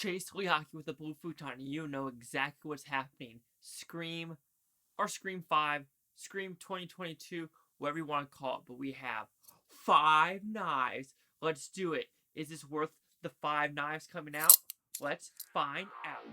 Chase Liaki with a blue futon. You know exactly what's happening. Scream, or Scream 5, Scream 2022, whatever you want to call it. But we have 5 knives. Let's do it. Is this worth the 5 knives coming out? Let's find out.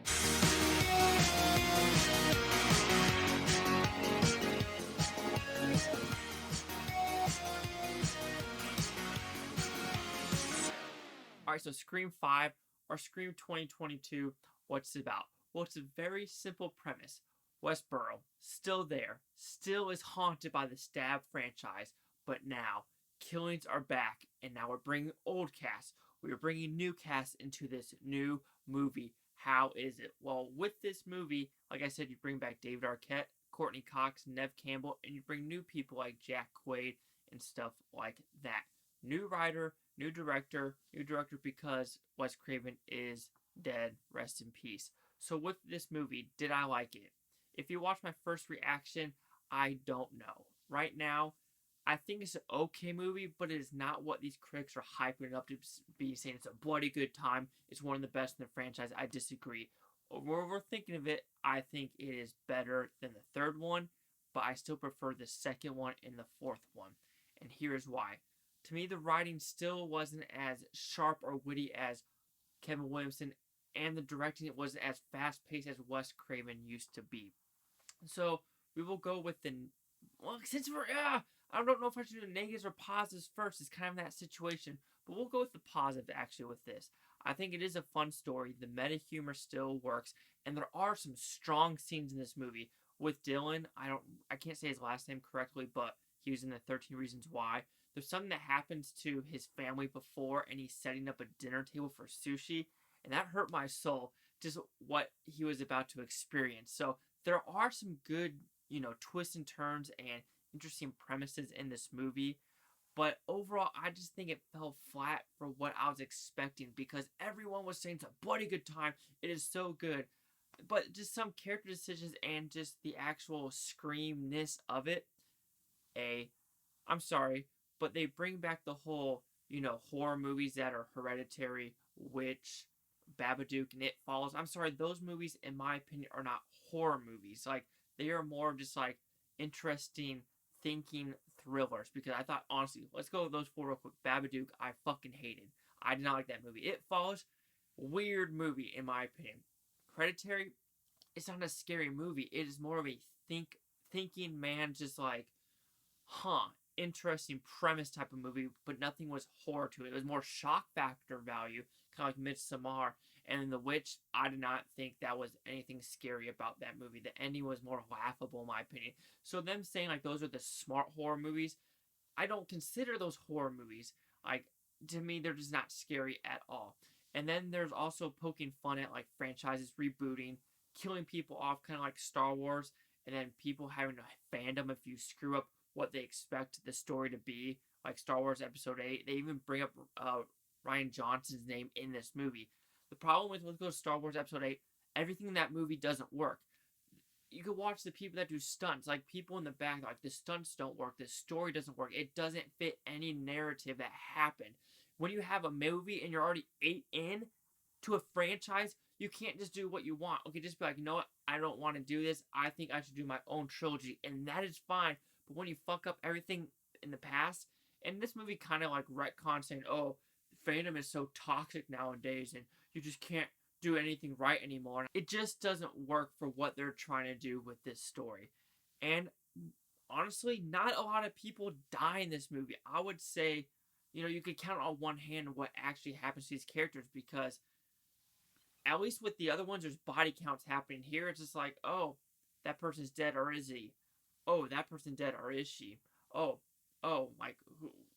Alright, so Scream 5 or Scream 2022, what's it about? Well, it's a very simple premise. Westboro, still there, still is haunted by the Stab franchise, but now killings are back, and now we're bringing old cast. We are bringing new cast into this new movie. How is it? Well, with this movie, like I said, you bring back David Arquette, Courteney Cox, Neve Campbell, and you bring new people like Jack Quaid and stuff like that. New writer, new director because Wes Craven is dead. Rest in peace. So with this movie, did I like it? If you watch my first reaction, I don't know. Right now, I think it's an okay movie, but it is not what these critics are hyping it up to be, saying it's a bloody good time. It's one of the best in the franchise. I disagree. Where we're thinking of it, I think it is better than the third one, but I still prefer the second one and the fourth one. And here's why. To me, the writing still wasn't as sharp or witty as Kevin Williamson, and the directing it wasn't as fast-paced as Wes Craven used to be. So we will go with the, well, since we're, I don't know if I should do the negatives or positives first. It's kind of that situation, but we'll go with the positive actually with this. I think it is a fun story. The meta humor still works, and there are some strong scenes in this movie. With Dylan, I can't say his last name correctly, but he was in the 13 Reasons Why. There's something that happens to his family before, and he's setting up a dinner table for sushi, and that hurt my soul, just what he was about to experience. So there are some good, twists and turns and interesting premises in this movie, but overall, I just think it fell flat for what I was expecting, because everyone was saying it's a bloody good time, it is so good, but just some character decisions and just the actual screamness of it, I'm sorry, but they bring back the whole, horror movies that are Hereditary, Witch, Babadook, and It Follows. I'm sorry, those movies, in my opinion, are not horror movies. Like, they are more just, interesting, thinking thrillers. Because I thought, honestly, let's go with those 4 real quick. Babadook, I fucking hated. I did not like that movie. It Follows, weird movie, in my opinion. Hereditary, it's not a scary movie. It is more of a thinking man, just interesting premise type of movie, but nothing was horror to it. It was more shock factor value, kind of like Midsommar. And in The Witch, I did not think that was anything scary about that movie. The ending was more laughable, in my opinion. So them saying, those are the smart horror movies, I don't consider those horror movies. To me, they're just not scary at all. And then there's also poking fun at, franchises rebooting, killing people off, kind of like Star Wars, and then people having a fandom if you screw up what they expect the story to be, like Star Wars Episode 8. They even bring up Rian Johnson's name in this movie. The problem with, let's go to Star Wars Episode 8, everything in that movie doesn't work. You could watch the people that do stunts, people in the back, the stunts don't work, the story doesn't work, it doesn't fit any narrative that happened. When you have a movie and you're already 8 in to a franchise, you can't just do what you want. Okay, just be like, you know what, I don't want to do this, I think I should do my own trilogy, and that is fine. But when you fuck up everything in the past, and this movie kind of retcon saying, oh, fandom is so toxic nowadays and you just can't do anything right anymore. It just doesn't work for what they're trying to do with this story. And honestly, not a lot of people die in this movie. I would say, you could count on one hand what actually happens to these characters, because at least with the other ones, there's body counts happening. Here, it's just oh, that person's dead, or is he? Oh, that person's dead, or is she? Oh,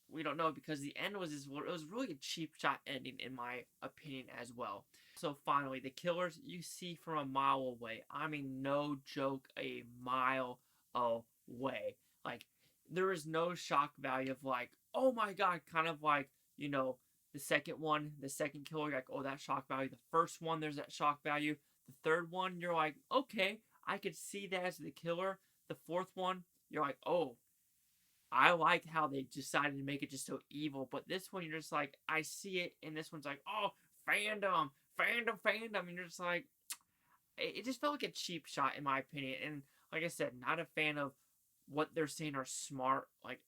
we don't know, because the end was it was really a cheap shot ending, in my opinion, as well. So finally, the killers you see from a mile away. I mean, no joke, a mile away. There is no shock value of oh my god, kind of the second one, the second killer, you're oh, that shock value. The first one, there's that shock value. The third one, you're okay, I could see that as the killer. The fourth one, you're oh, I like how they decided to make it just so evil. But this one, you're just I see it, and this one's oh, fandom, fandom, and you're just like, it just felt like a cheap shot in my opinion. And like I said, not a fan of what they're saying are smart, like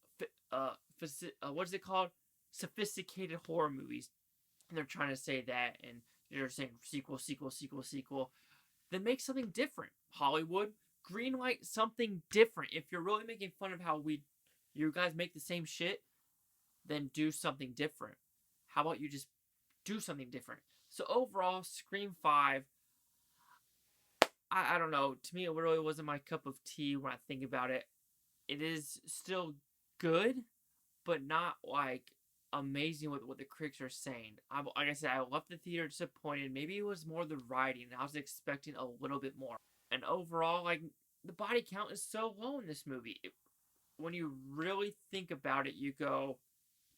what is it called? Sophisticated horror movies. And they're trying to say that, and they're saying sequel. Then make something different. Hollywood, greenlight something different. If you're really making fun of how you guys make the same shit, then do something different. How about you just do something different? So overall, Scream 5, I don't know. To me, it really wasn't my cup of tea when I think about it. It is still good, but not like amazing with what the critics are saying. Like I said, I left the theater disappointed. Maybe it was more the writing. I was expecting a little bit more. And overall, like, the body count is so low in this movie. When you really think about it, you go,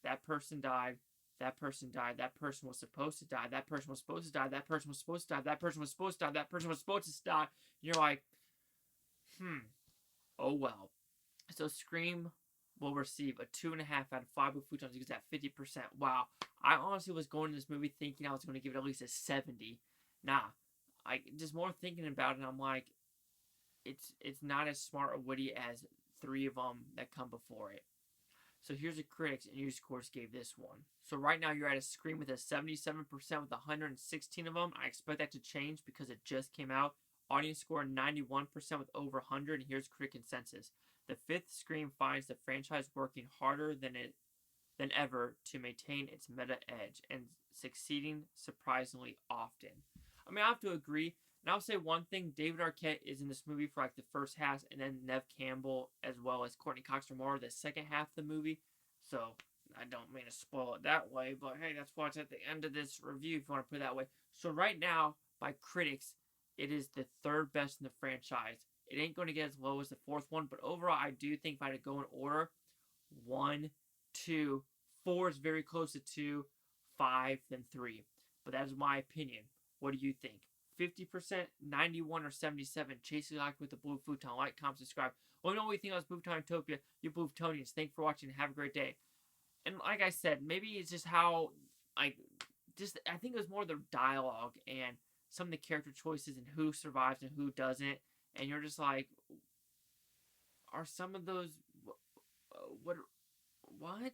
that person died, that person died, that person was supposed to die, that person was supposed to die, that person was supposed to die, that person was supposed to die, that person was supposed to die. And you're like, oh well. So Scream will receive a 2.5 out of 5 with Futon because at 50%. Wow. I honestly was going to this movie thinking I was going to give it at least a 70. Nah. I just more thinking about it, I'm like, it's not as smart or witty as 3 of them that come before it. So here's the critics and news scores gave this one. So right now you're at a Scream with a 77% with 116 of them. I expect that to change because it just came out. Audience score 91% with over 100. And here's critic consensus. The 5th Scream finds the franchise working harder than ever to maintain its meta edge and succeeding surprisingly often. I mean, I have to agree. And I'll say one thing, David Arquette is in this movie for like the first half, and then Neve Campbell as well as Courteney Cox are more the second half of the movie. So I don't mean to spoil it that way, but hey, that's what's at the end of this review if you want to put it that way. So right now, by critics, it is the 3rd best in the franchise. It ain't going to get as low as the 4th one, but overall, I do think if I had to go in order, 1, 2, 4 is very close to 2, 5, then 3. But that is my opinion. What do you think? 50%, 91, or 77. Chasing Like with the Blue Futon. Like, comment, subscribe. Let me know what you think about Blue Utopia. You Blue Futonians. Thanks for watching. Have a great day. And like I said, maybe it's just how, I think it was more the dialogue and some of the character choices and who survives and who doesn't. And you're just like, are some of those, what?